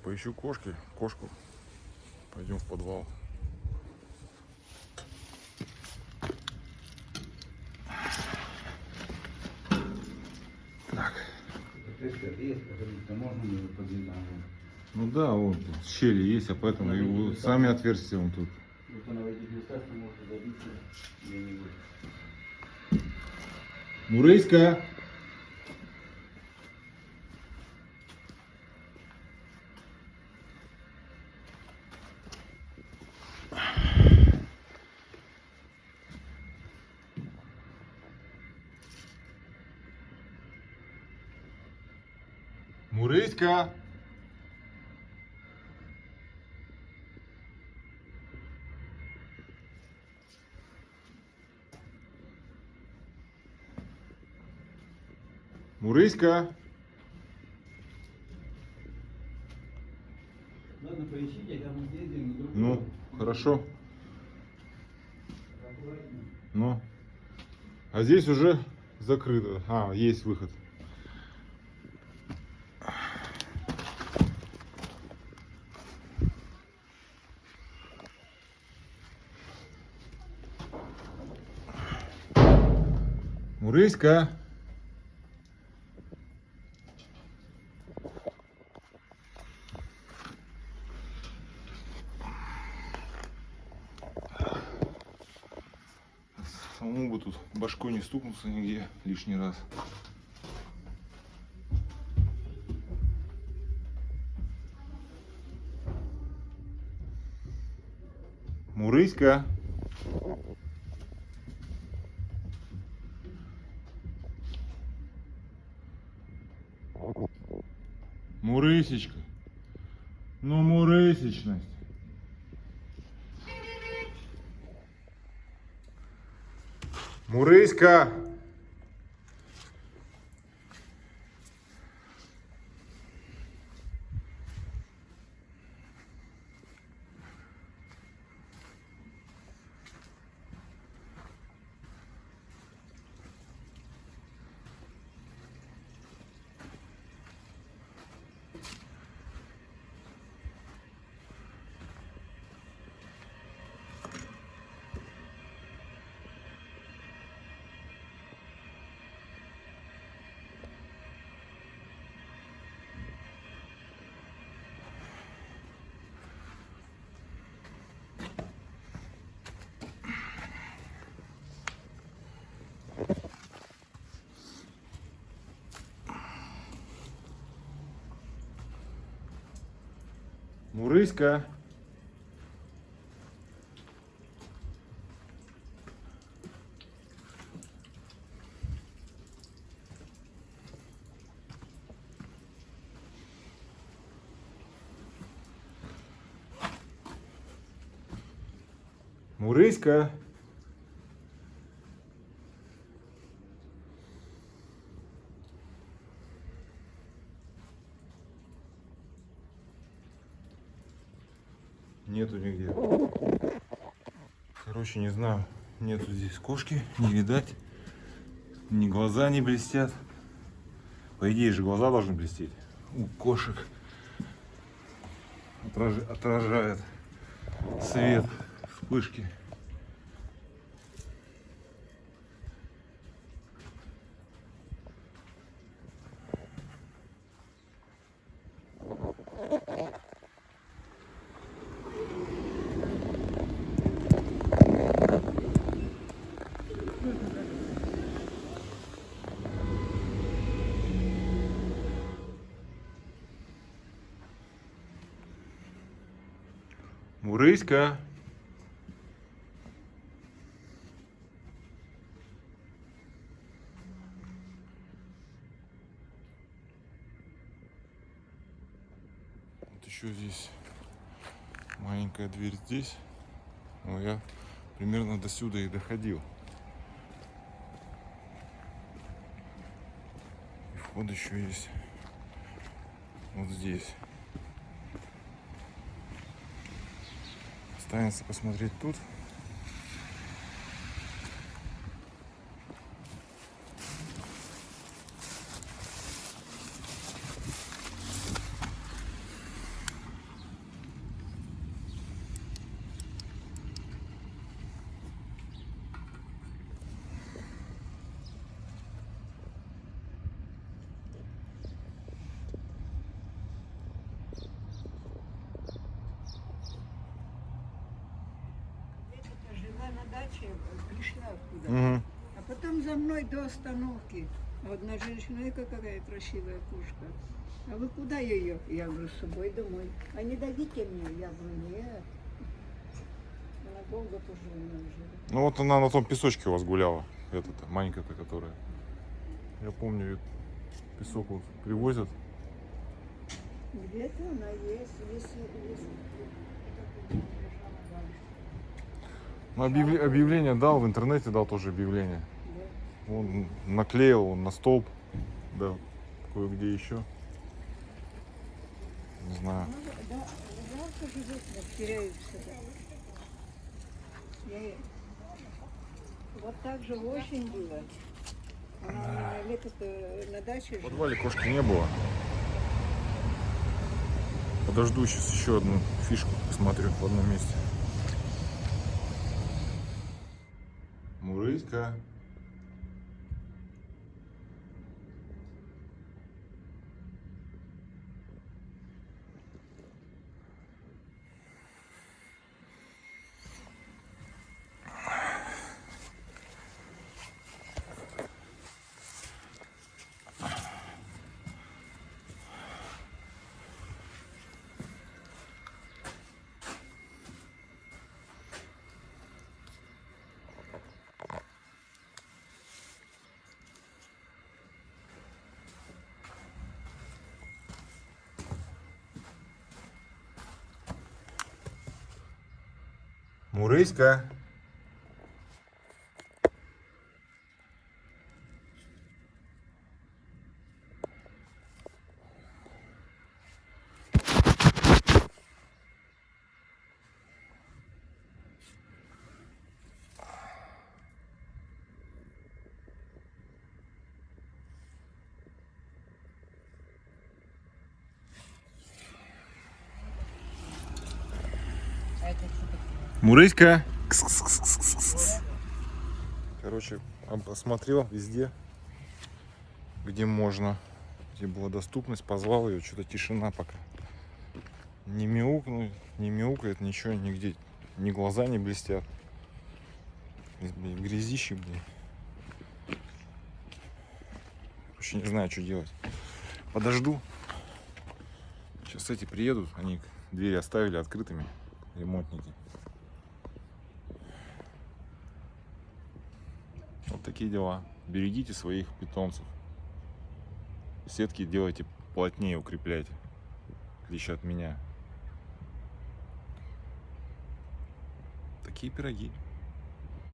поищу кошку. Пойдем в подвал. Так. Ну да, вот щели есть, а поэтому и вот сами отверстия вон тут. Мурыська! Мурыська! Мурыська! Ладно, поищите, я там съездим на другую. Ну, хорошо. Ну. А здесь уже закрыто. А, есть выход. Мурыська! Самому бы тут башкой не стукнуться нигде лишний раз. Мурыська! Мурысечка! Ну, мурысечность! Мурыська! Мурыська! Мурыська! Нету нигде. Короче, не знаю. Нету здесь кошки. Не видать. Ни глаза не блестят. По идее же глаза должны блестеть. У кошек. Отражает свет, вспышки. Мурыська! Вот еще здесь маленькая дверь здесь. Но я примерно до сюда и доходил. И вход еще есть вот здесь. Останется посмотреть тут. даче пришла оттуда. Угу. А потом за мной до остановки. Одна женщина, ой, какая красивая кошка. А вы куда ее? Я говорю, с собой домой. А не дадите мне? Я говорю, нет. Она долго пожила уже. Ну вот она на том песочке у вас гуляла. Эта маленькая-то, которая. Я помню, песок вот привозят. Где-то она есть, если. Ну, объявление дал, в интернете дал тоже объявление. Да. Он наклеил он на столб. Да, кое-где еще. Не знаю. Ну, да, жалко животных, теряются. Вот так же очень было. Она у меня лето на даче В жила. подвале кошки не было. Подожду сейчас еще одну фишку посмотрю в одном месте. Мурыська. Мурыська. Мурыська. Кс-кс-кс-кс-кс. Короче, осмотрел везде, где можно, где была доступность, позвал ее, что-то тишина пока. Не мяукнуть, не мяукает, ничего, нигде, ни глаза не блестят. Грязище, блин. Вообще не знаю, что делать. Подожду. Сейчас эти приедут, они двери оставили открытыми, ремонтники. Вот такие дела. Берегите своих питомцев. Сетки делайте плотнее, укрепляйте. В отличие от меня. Такие пироги.